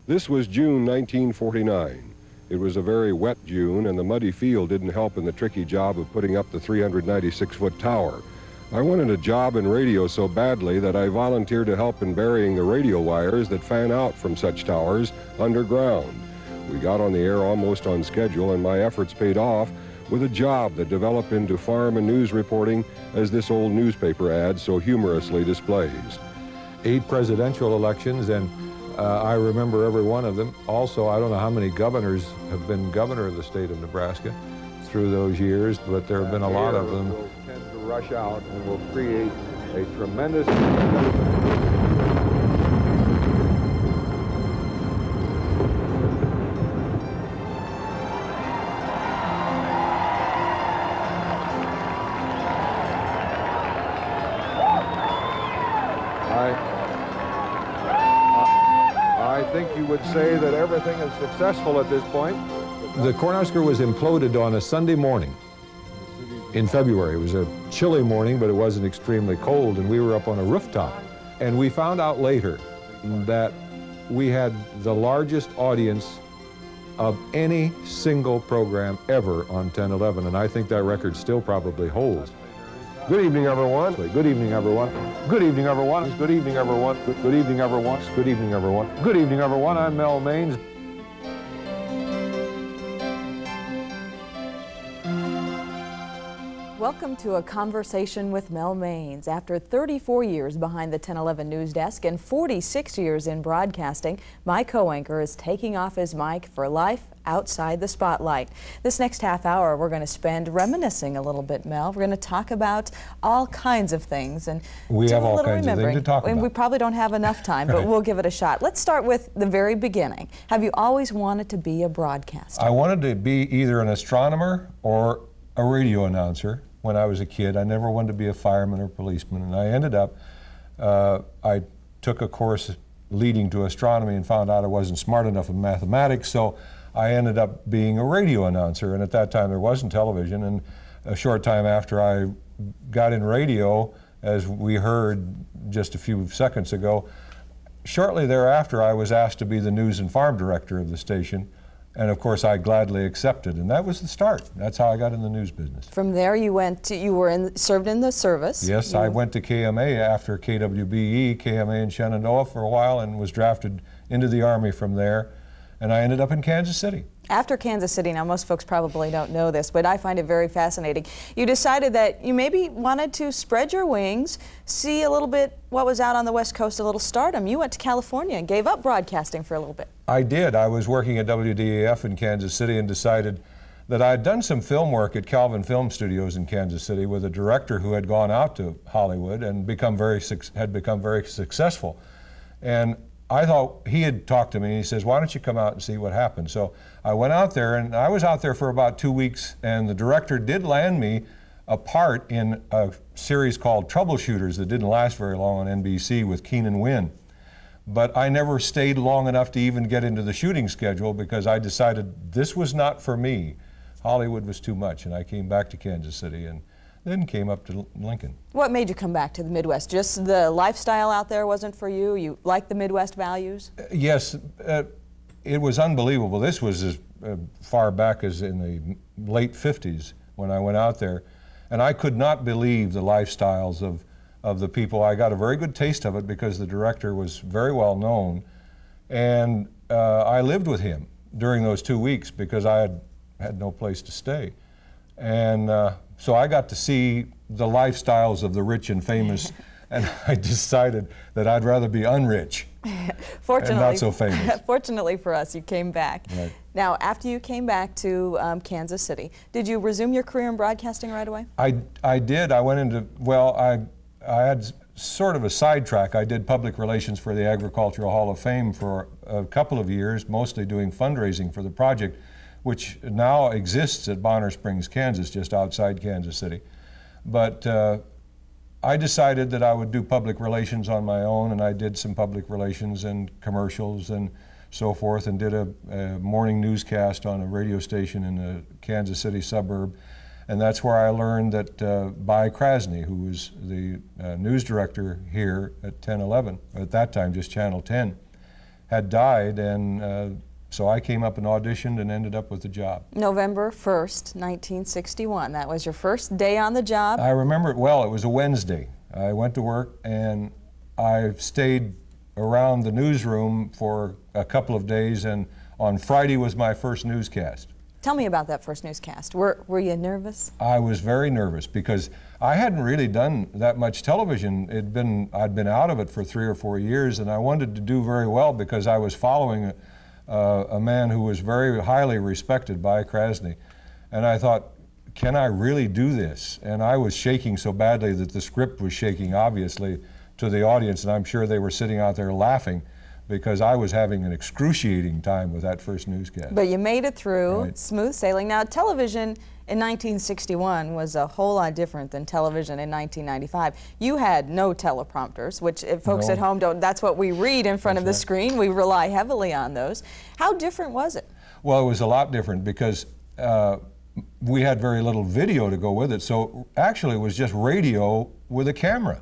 This was June 1949. It was a very wet June, and the muddy field didn't help in the tricky job of putting up the 396-foot tower. I wanted a job in radio so badly that I volunteered to help in burying the radio wires that fan out from such towers underground. We got on the air almost on schedule, and my efforts paid off with a job that developed into farm and news reporting, as this old newspaper ad so humorously displays. 8 presidential elections, and I remember every one of them. Also, I don't know how many governors have been governor of the state of Nebraska through those years, but there have been a lot of them. Will tend to rush out and will create a tremendous... I think you would say that everything is successful at this point. The Cornhusker was imploded on a Sunday morning in February. It was a chilly morning, but it wasn't extremely cold, and we were up on a rooftop. And we found out later that we had the largest audience of any single program ever on 10/11, and I think that record still probably holds. Good evening, everyone. Good evening, everyone. Good evening, everyone. Good evening, everyone. Good evening, everyone. Good evening, everyone. Good evening, everyone. I'm Mel Mains. Welcome to A Conversation with Mel Mains. After 34 years behind the 1011 news desk and 46 years in broadcasting, my co-anchor is taking off his mic for life outside the spotlight. This next half hour we're going to spend reminiscing a little bit, Mel. We're going to talk about all kinds of things. And we have all kinds of things to talk about. And we probably don't have enough time, but we'll give it a shot. Let's start with the very beginning. Have you always wanted to be a broadcaster? I wanted to be either an astronomer or a radio announcer. When I was a kid, I never wanted to be a fireman or policeman, and I ended up, I took a course leading to astronomy and found out I wasn't smart enough in mathematics, so I ended up being a radio announcer, and at that time there wasn't television, and a short time after I got in radio, as we heard just a few seconds ago, shortly thereafter I was asked to be the news and farm director of the station. And of course, I gladly accepted, and that was the start. That's how I got in the news business. From there, you went to, served in the service. Yes, I went to KMA after KWBE, KMA in Shenandoah for a while, and was drafted into the Army from there. And I ended up in Kansas City. After Kansas City, now most folks probably don't know this, but I find it very fascinating. You decided that you maybe wanted to spread your wings, see a little bit what was out on the West Coast, a little stardom. You went to California and gave up broadcasting for a little bit. I did. I was working at WDAF in Kansas City and decided that I had done some film work at Calvin Film Studios in Kansas City with a director who had gone out to Hollywood and had become very successful. And I thought, he had talked to me, and he says, why don't you come out and see what happened? So I went out there, and I was out there for about 2 weeks, and the director did land me a part in a series called Troubleshooters that didn't last very long on NBC with Keenan Wynn. But I never stayed long enough to even get into the shooting schedule because I decided this was not for me. Hollywood was too much, and I came back to Kansas City and then came up to Lincoln. What made you come back to the Midwest? Just the lifestyle out there wasn't for you? You liked the Midwest values? Yes, it was unbelievable. This was as far back as in the late 50s when I went out there. And I could not believe the lifestyles of the people. I got a very good taste of it because the director was very well known. And I lived with him during those 2 weeks because I had no place to stay. And so I got to see the lifestyles of the rich and famous, and I decided that I'd rather be unrich and not so famous. Fortunately for us, you came back. Right. Now, after you came back to Kansas City, did you resume your career in broadcasting right away? I did. I went into, well, I had sort of a sidetrack. I did public relations for the Agricultural Hall of Fame for a couple of years, mostly doing fundraising for the project, which now exists at Bonner Springs, Kansas, just outside Kansas City. But I decided that I would do public relations on my own, and I did some public relations and commercials and so forth, and did a morning newscast on a radio station in a Kansas City suburb. And that's where I learned that By Krasny, who was the news director here at 1011, at that time just Channel 10, had died, and so I came up and auditioned and ended up with the job. November 1st, 1961. That was your first day on the job? I remember it well. It was a Wednesday. I went to work, and I stayed around the newsroom for a couple of days, and on Friday was my first newscast. Tell me about that first newscast. Were you nervous? I was very nervous because I hadn't really done that much television. I'd been out of it for 3 or 4 years, and I wanted to do very well because I was following a man who was very highly respected by Krasny. And I thought, can I really do this? And I was shaking so badly that the script was shaking, obviously, to the audience, and I'm sure they were sitting out there laughing because I was having an excruciating time with that first newscast. But you made it through, right. Smooth sailing. Now, television in 1961 was a whole lot different than television in 1995. You had no teleprompters, which if folks No. at home don't, that's what we read in front of the That's right. screen. We rely heavily on those. How different was it? Well, it was a lot different because we had very little video to go with it, so actually it was just radio with a camera.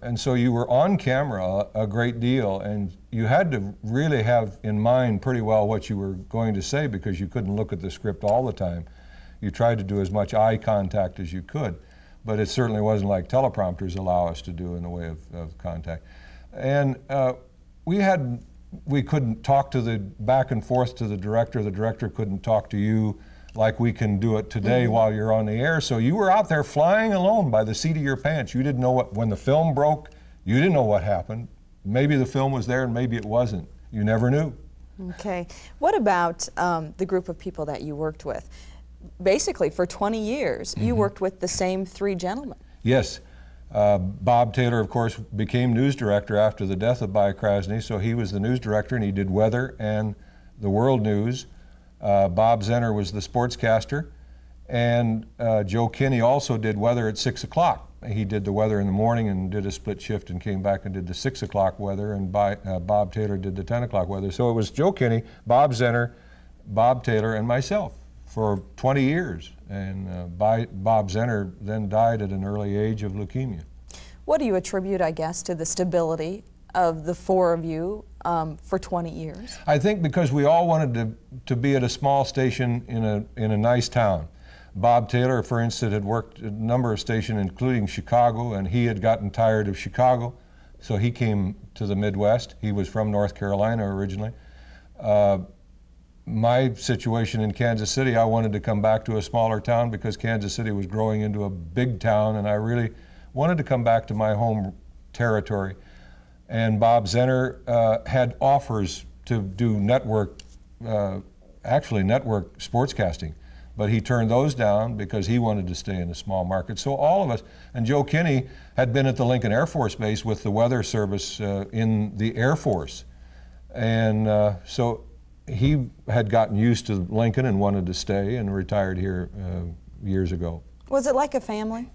And so you were on camera a great deal, and you had to really have in mind pretty well what you were going to say because you couldn't look at the script all the time. You tried to do as much eye contact as you could, but it certainly wasn't like teleprompters allow us to do in the way of contact. And we couldn't talk to the back and forth to the director couldn't talk to you like we can do it today while you're on the air. So you were out there flying alone by the seat of your pants. You didn't know when the film broke, you didn't know what happened. Maybe the film was there and maybe it wasn't. You never knew. Okay. What about the group of people that you worked with? Basically, for 20 years, you worked with the same 3 gentlemen. Yes. Bob Taylor, of course, became news director after the death of By Krasny, so he was the news director and he did weather and the world news. Bob Zenner was the sportscaster, and Joe Kinney also did weather at 6 o'clock. He did the weather in the morning and did a split shift and came back and did the 6 o'clock weather, and Bob Taylor did the 10 o'clock weather. So it was Joe Kinney, Bob Zenner, Bob Taylor, and myself for 20 years. And Bob Zenner then died at an early age of leukemia. What do you attribute, I guess, to the stability of the 4 of you for 20 years? I think because we all wanted to be at a small station in a nice town. Bob Taylor, for instance, had worked at a number of stations, including Chicago, and he had gotten tired of Chicago, so he came to the Midwest. He was from North Carolina originally. My situation in Kansas City, I wanted to come back to a smaller town because Kansas City was growing into a big town, and I really wanted to come back to my home territory. And Bob Zenner had offers to do network sportscasting, but he turned those down because he wanted to stay in a small market. So all of us, and Joe Kinney had been at the Lincoln Air Force Base with the weather service in the Air Force. And so he had gotten used to Lincoln and wanted to stay and retired here years ago. Was it like a family?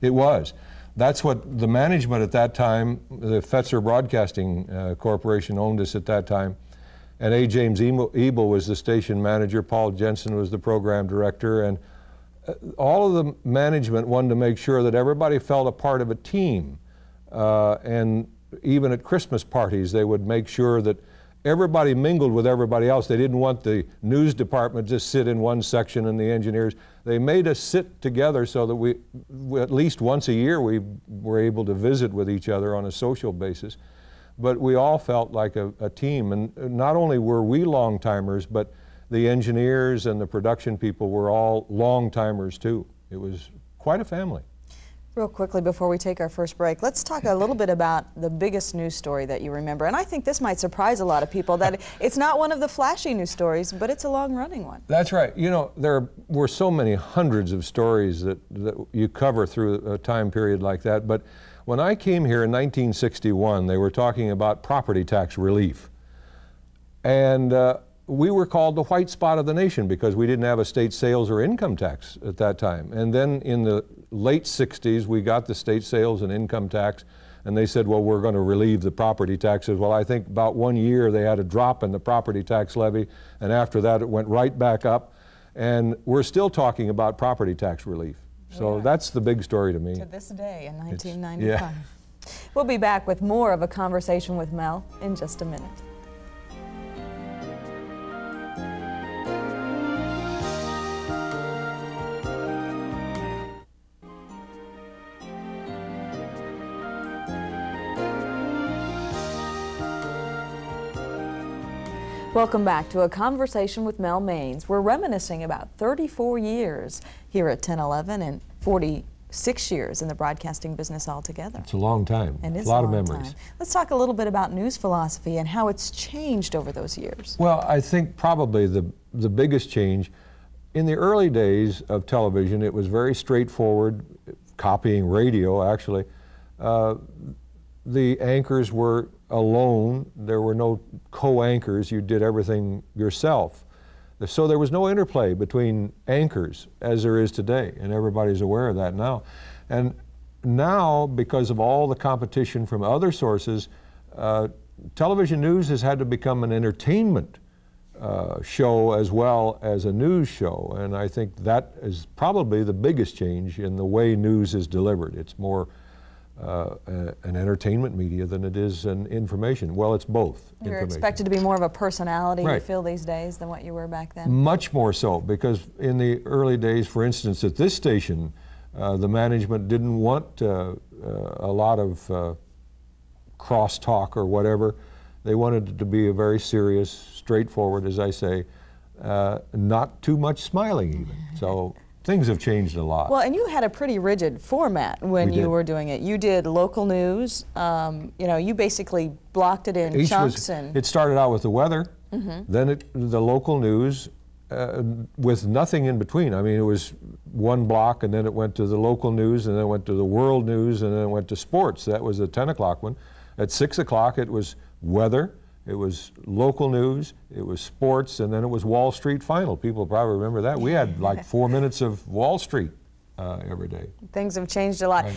It was. That's what the management at that time, the Fetzer Broadcasting Corporation owned us at that time, and A. James Ebel was the station manager, Paul Jensen was the program director, and all of the management wanted to make sure that everybody felt a part of a team. And even at Christmas parties, they would make sure that everybody mingled with everybody else. They didn't want the news department to just sit in one section and the engineers. They made us sit together so that we at least once a year, we were able to visit with each other on a social basis. But we all felt like a team. And not only were we long-timers, but the engineers and the production people were all long-timers too. It was quite a family. Real quickly before we take our first break, let's talk a little bit about the biggest news story that you remember. And I think this might surprise a lot of people that it's not one of the flashy news stories, but it's a long-running one. That's right. You know, there were so many hundreds of stories that you cover through a time period like that. But when I came here in 1961, they were talking about property tax relief. And we were called the white spot of the nation because we didn't have a state sales or income tax at that time. And then in the late 60s, we got the state sales and income tax, and they said, well, we're going to relieve the property taxes. Well, I think about 1 year they had a drop in the property tax levy, and after that it went right back up. And we're still talking about property tax relief. So that's the big story to me. To this day in 1995. We'll be back with more of a conversation with Mel in just a minute. Welcome back to A Conversation with Mel Mains. We're reminiscing about 34 years here at 1011 and 46 years in the broadcasting business altogether. It's a long time. And it's a lot of long memories. Time. Let's talk a little bit about news philosophy and how it's changed over those years. Well, I think probably the biggest change, in the early days of television, it was very straightforward, copying radio actually. The anchors were alone. There were no co-anchors. You did everything yourself. So there was no interplay between anchors as there is today, and everybody's aware of that now. And now, because of all the competition from other sources, television news has had to become an entertainment show as well as a news show, and I think that is probably the biggest change in the way news is delivered. It's more an entertainment media than it is an information. Well, it's both. You're expected to be more of a personality, right, you feel, these days than what you were back then? Much more so, because in the early days, for instance, at this station, the management didn't want a lot of crosstalk or whatever. They wanted it to be a very serious, straightforward, as I say, not too much smiling even. So things have changed a lot. Well, and you had a pretty rigid format when you were doing it. You did local news. You know, you basically blocked it in chunks. It started out with the weather, then the local news, with nothing in between. I mean, it was one block, and then it went to the local news, and then it went to the world news, and then it went to sports. That was the 10 o'clock one. At 6 o'clock, it was weather, it was local news, it was sports, and then it was Wall Street Final. People probably remember that. We had like 4 minutes of Wall Street every day. Things have changed a lot. Right.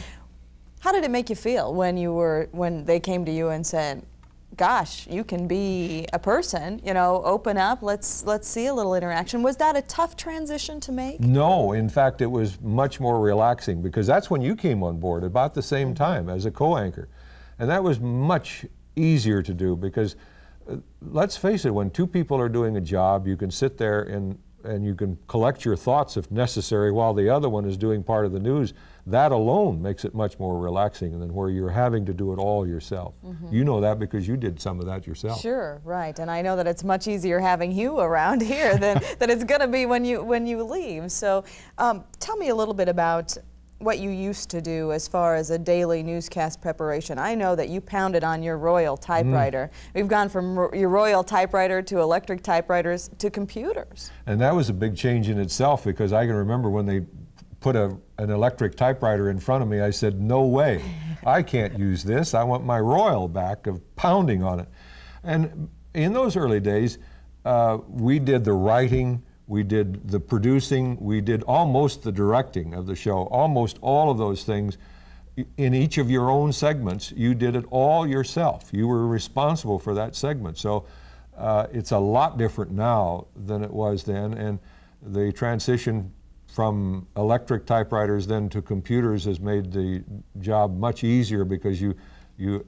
How did it make you feel when they came to you and said, gosh, you can be a person, you know, open up, let's see a little interaction? Was that a tough transition to make? No, in fact, it was much more relaxing, because that's when you came on board, about the same time as a co-anchor. And that was much easier to do, because let's face it, when two people are doing a job, you can sit there and you can collect your thoughts if necessary while the other one is doing part of the news. That alone makes it much more relaxing than where you're having to do it all yourself. You know that because you did some of that yourself. Sure, right. And I know that it's much easier having you around here than it's going to be when you leave. So tell me a little bit about what you used to do as far as a daily newscast preparation. I know that you pounded on your Royal typewriter. We've gone from your Royal typewriter to electric typewriters to computers. And that was a big change in itself, because I can remember when they put an electric typewriter in front of me, I said, no way, I can't use this. I want my Royal back of pounding on it. And in those early days, we did the writing, we did the producing, we did almost the directing of the show, almost all of those things. In each of your own segments, you did it all yourself. You were responsible for that segment. So it's a lot different now than it was then, and the transition from electric typewriters then to computers has made the job much easier, because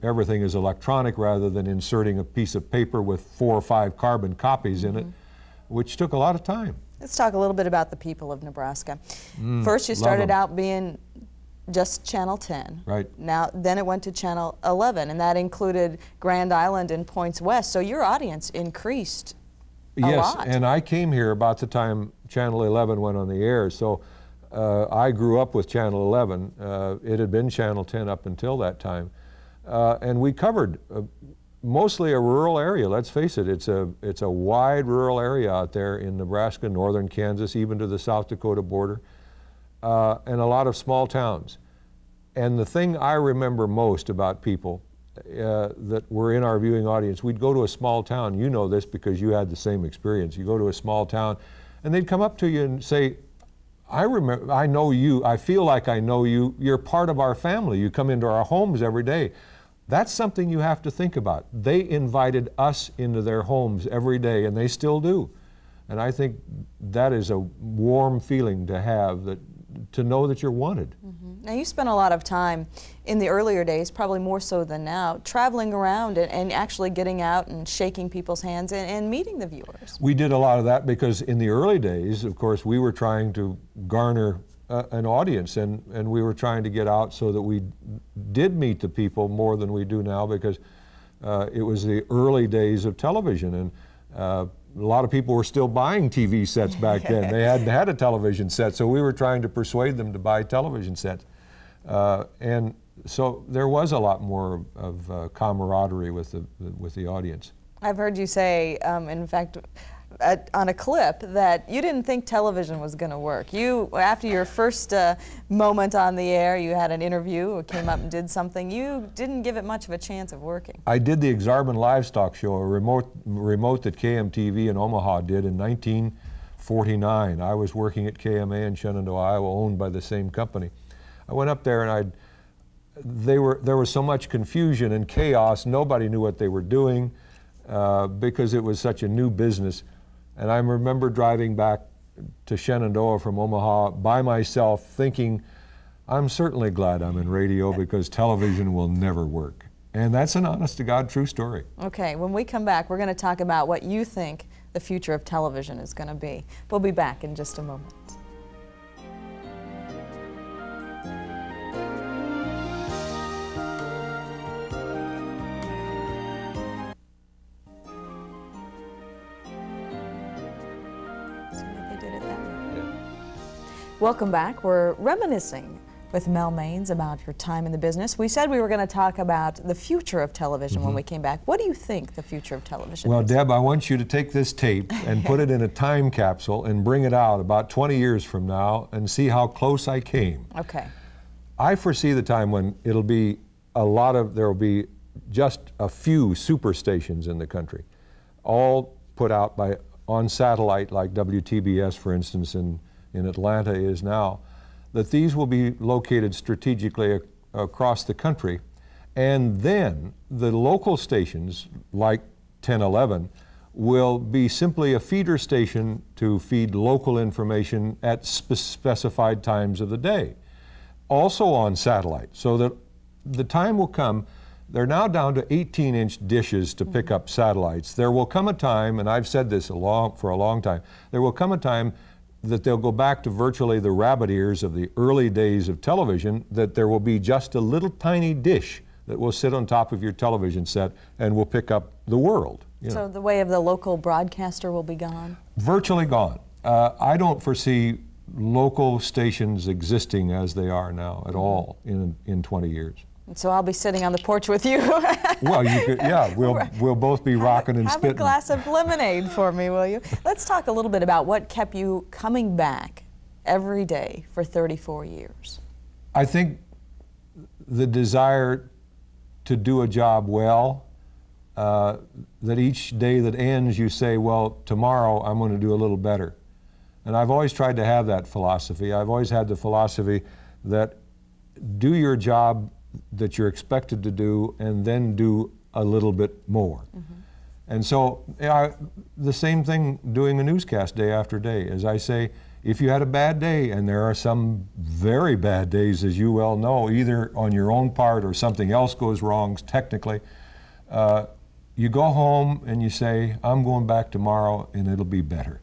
everything is electronic rather than inserting a piece of paper with 4 or 5 carbon copies in it, which took a lot of time. Let's talk a little bit about the people of Nebraska. First, you started out being just Channel 10. Right. Then it went to Channel 11, and that included Grand Island and Points West. So your audience increased a lot. Yes, and I came here about the time Channel 11 went on the air. So I grew up with Channel 11. It had been Channel 10 up until that time. And we covered mostly a rural area. Let's face it, it's a wide rural area out there in Nebraska, northern Kansas, even to the South Dakota border, and a lot of small towns. And the thing I remember most about people that were in our viewing audience, we'd go to a small town. You know this because you had the same experience. You go to a small town, and they'd come up to you and say, I know you, I feel like I know you, you're part of our family, you come into our homes every day. That's something you have to think about. They invited us into their homes every day, and they still do. And I think that is a warm feeling to have, to know that you're wanted. Now, you spent a lot of time in the earlier days, probably more so than now, traveling around and actually getting out and shaking people's hands and meeting the viewers. We did a lot of that because in the early days, of course, we were trying to garner an audience, and we were trying to get out so that we did meet the people more than we do now, because it was the early days of television, A lot of people were still buying TV sets back then. They hadn't had a television set, so we were trying to persuade them to buy television sets. And so there was a lot more of camaraderie with the audience. I've heard you say, in fact, on a clip, that you didn't think television was going to work. You, after your first moment on the air, you had an interview or came up and did something. You didn't give it much of a chance of working. I did the Exarban Livestock Show, a remote that KMTV in Omaha did in 1949. I was working at KMA in Shenandoah, Iowa, owned by the same company. I went up there and there was so much confusion and chaos. Nobody knew what they were doing because it was such a new business. And I remember driving back to Shenandoah from Omaha by myself thinking, I'm certainly glad I'm in radio because television will never work. And that's an honest-to-God true story. Okay, when we come back, we're going to talk about what you think the future of television is going to be. We'll be back in just a moment. Welcome back. We're reminiscing with Mel Mains about your time in the business. We said we were going to talk about the future of television when we came back. What do you think the future of television is? Well, Deb, I want you to take this tape and put it in a time capsule and bring it out about 20 years from now and see how close I came. Okay. I foresee the time when it'll be there will be just a few super stations in the country, all put out on satellite, like WTBS, for instance, in Atlanta is now, that these will be located strategically across the country, and then the local stations like 1011 will be simply a feeder station to feed local information at specified times of the day, also on satellite, so that the time will come. They're now down to 18-inch dishes to pick up satellites. There will come a time, and I've said this for a long time, there will come a time that they'll go back to virtually the rabbit ears of the early days of television, that there will be just a little tiny dish that will sit on top of your television set and will pick up the world. So the way of the local broadcaster will be gone? Virtually gone. I don't foresee local stations existing as they are now at all in 20 years. And so I'll be sitting on the porch with you. Well, you could, yeah, we'll both be rocking and spitting. Have a glass of lemonade for me, will you? Let's talk a little bit about what kept you coming back every day for 34 years. I think the desire to do a job well, that each day that ends you say, well, tomorrow I'm going to do a little better. And I've always tried to have that philosophy. I've always had the philosophy that do your job that you're expected to do, and then do a little bit more. And so the same thing doing a newscast day after day. As I say, if you had a bad day, and there are some very bad days, as you well know, either on your own part or something else goes wrong technically, you go home and you say, I'm going back tomorrow and it'll be better.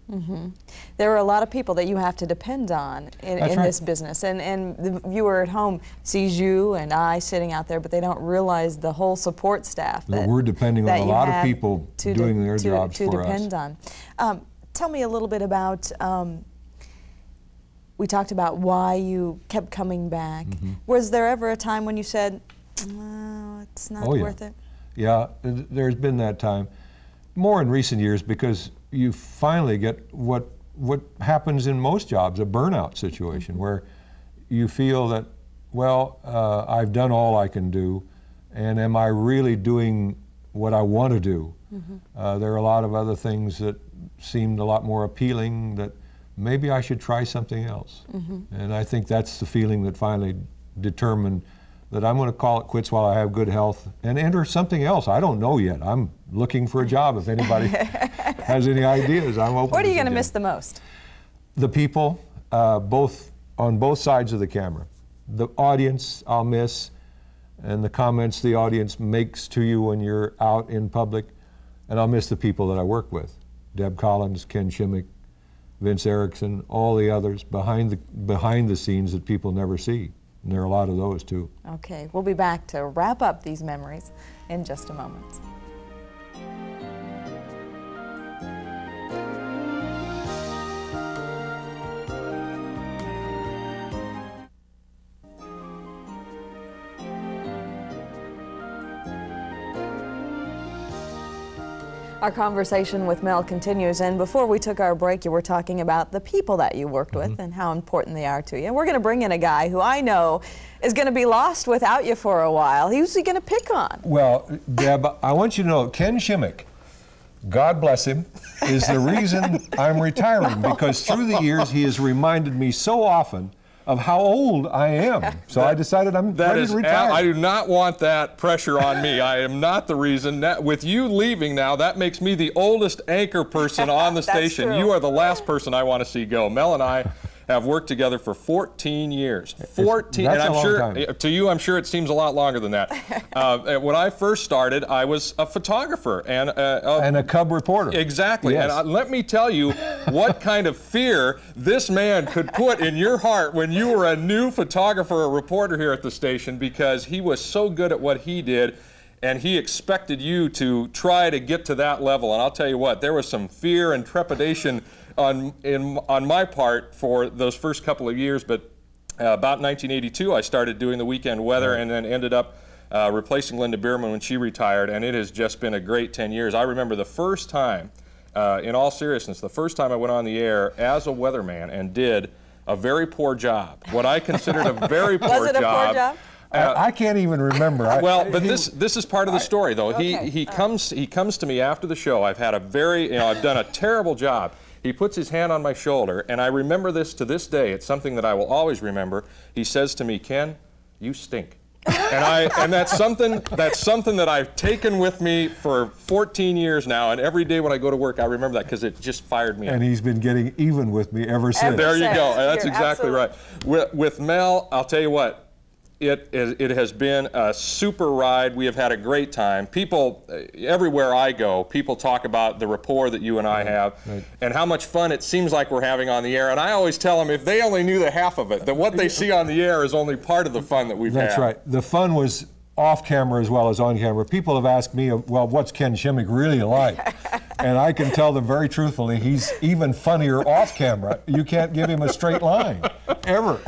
There are a lot of people that you have to depend on in this business, and the viewer at home sees you and I sitting out there, but they don't realize the whole support staff that we're depending on a lot of people doing their jobs for us. To depend on. Tell me a little bit about, we talked about why you kept coming back. Was there ever a time when you said, oh, it's not worth it? Yeah, there's been that time. More in recent years, because you finally get what happens in most jobs, a burnout situation, where you feel that, well, I've done all I can do, and am I really doing what I want to do? There are a lot of other things that seemed a lot more appealing, that maybe I should try something else. And I think that's the feeling that finally determined that I'm going to call it quits while I have good health and enter something else. I don't know yet. I'm looking for a job. If anybody has any ideas, I'm open. What are you going to miss the most? The people, on both sides of the camera. The audience I'll miss, and the comments the audience makes to you when you're out in public. And I'll miss the people that I work with. Deb Collins, Ken Shimmick, Vince Erickson, all the others behind the scenes that people never see. And there are a lot of those too. Okay, we'll be back to wrap up these memories in just a moment. Our conversation with Mel continues, and before we took our break, you were talking about the people that you worked with and how important they are to you. And we're going to bring in a guy who I know is going to be lost without you for a while. Who's he going to pick on? Well, Deb, I want you to know, Ken Shimmick, God bless him, is the reason I'm retiring, because through the years he has reminded me so often of how old I am. So I decided I'm ready to retire. I do not want that pressure on me. I am not the reason. With you leaving now, that makes me the oldest anchor person on the station. True. You are the last person I want to see go. Mel and I have worked together for 14 years. 14, that's and a I'm sure long time. to you, I'm sure it seems a lot longer than that. When I first started, I was a photographer and a cub reporter. Exactly. Yes. And let me tell you what kind of fear this man could put in your heart when you were a new photographer or reporter here at the station, because he was so good at what he did, and he expected you to try to get to that level. And I'll tell you what, there was some fear and trepidation on my part for those first couple of years, but about 1982 I started doing the weekend weather, and then ended up replacing Linda Bierman when she retired, and it has just been a great 10 years. I remember the first time, in all seriousness, the first time I went on the air as a weatherman and did a very poor job. What I considered a very poor job. Was it a poor job? I can't even remember. Well, but this is part of the story, though. Okay. He comes to me after the show. I've had a very, I've done a terrible job. He puts his hand on my shoulder, and I remember this to this day. It's something that I will always remember. He says to me, "Ken, you stink." And that's something that I've taken with me for 14 years now, and every day when I go to work I remember that, because it just fired me up. And he's been getting even with me ever since. There you go. That's You're exactly right. With Mel, I'll tell you what, it has been a super ride. We have had a great time. People, everywhere I go, people talk about the rapport that you and I have, and how much fun it seems like we're having on the air. And I always tell them, if they only knew the half of it, that what they see on the air is only part of the fun that we've had. That's right. The fun was off camera as well as on camera. People have asked me, well, what's Ken Shimmick really like? And I can tell them very truthfully, he's even funnier off camera. You can't give him a straight line, ever.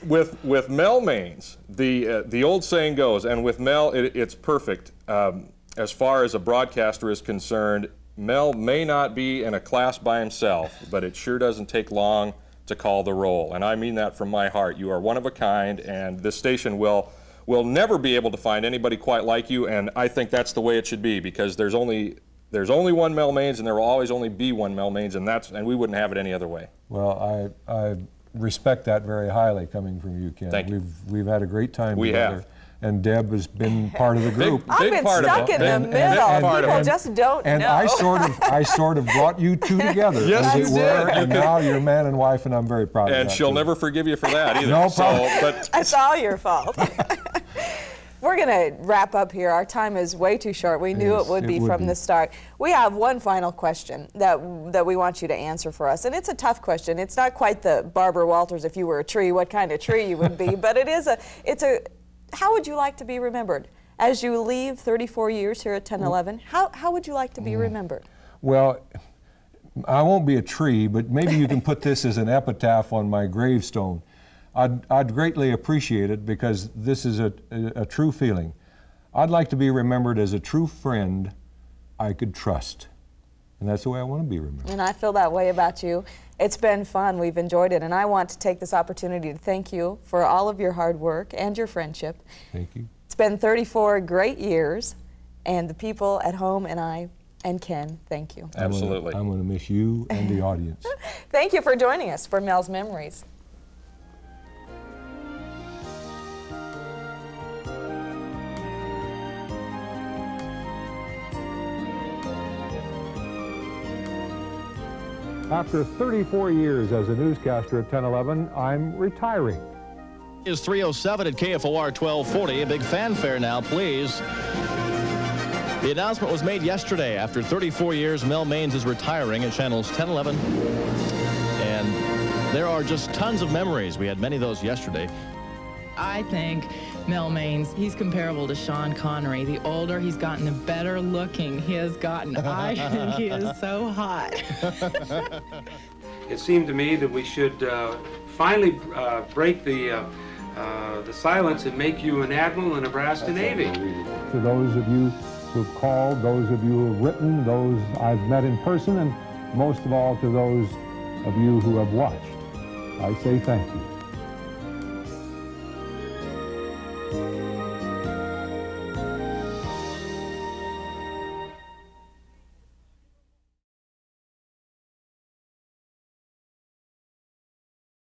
With Mel Mains, the old saying goes, and with Mel, it's perfect. As far as a broadcaster is concerned, Mel may not be in a class by himself, but it sure doesn't take long to call the roll. And I mean that from my heart. You are one of a kind, and this station will never be able to find anybody quite like you, and I think that's the way it should be, because there's only one Mel Mains, and there will always only be one Mel Mains, and we wouldn't have it any other way. Well, I respect that very highly coming from you, Ken. Thank you. We've had a great time together. Have. And Deb has been part of the group. I've been stuck in the middle. People just don't know. And I sort of brought you two together, yes, as it were, and now you're man and wife, and I'm very proud of that. And she'll never forgive you for that either. No problem. But it's all your fault. We're going to wrap up here. Our time is way too short. We knew it would be from the start. We have one final question that we want you to answer for us. And it's a tough question. It's not quite the Barbara Walters, if you were a tree, what kind of tree you would be. But how would you like to be remembered? As you leave 34 years here at 1011, how would you like to be remembered? Well, I won't be a tree, but maybe you can put this as an epitaph on my gravestone. I'd greatly appreciate it, because this is a true feeling. I'd like to be remembered as a true friend I could trust. And that's the way I want to be remembered. And I feel that way about you. It's been fun. We've enjoyed it. And I want to take this opportunity to thank you for all of your hard work and your friendship. Thank you. It's been 34 great years. And the people at home and I and Ken, thank you. absolutely. I'm going to miss you and the audience. Thank you for joining us for Mel's Memories. After 34 years as a newscaster at 1011, I'm retiring. Is 3:07 at KFOR 1240. A big fanfare now, please. The announcement was made yesterday. After 34 years, Mel Mains is retiring at channels 1011. And there are just tons of memories. We had many of those yesterday. I think Mel Mains, he's comparable to Sean Connery. The older he's gotten, the better looking he has gotten. I think he is so hot. It seemed to me that we should finally break the silence and make you an admiral in the Nebraska Navy. To those of you who've called, those of you who have written, those I've met in person, and most of all to those of you who have watched. I say thank you.